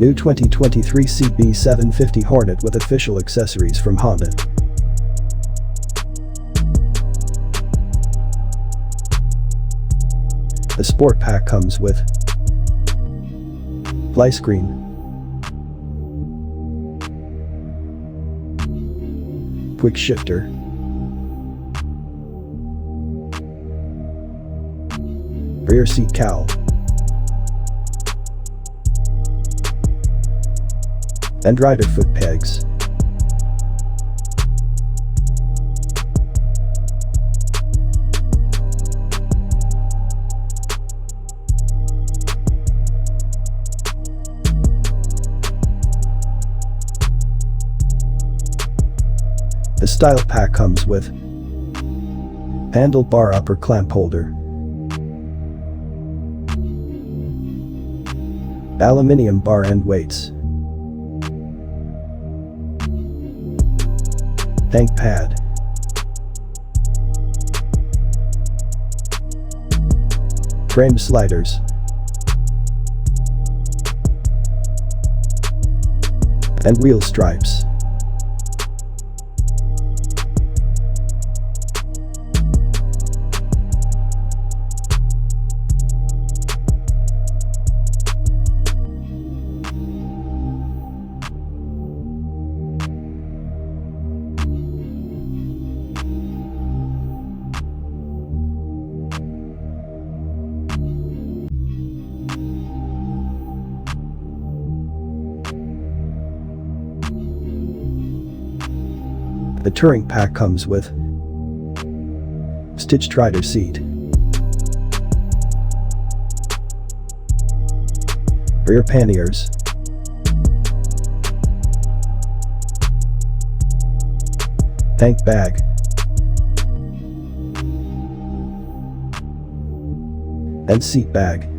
New 2023 CB750 Hornet with official accessories from Honda. The Sport Pack comes with fly screen, quick shifter, rear seat cowl, and rider foot pegs. The Style Pack comes with handlebar upper clamp holder, aluminium bar end weights, tank pad, frame sliders, and wheel stripes. The Touring Pack comes with stitched rider seat, rear panniers, tank bag, and seat bag.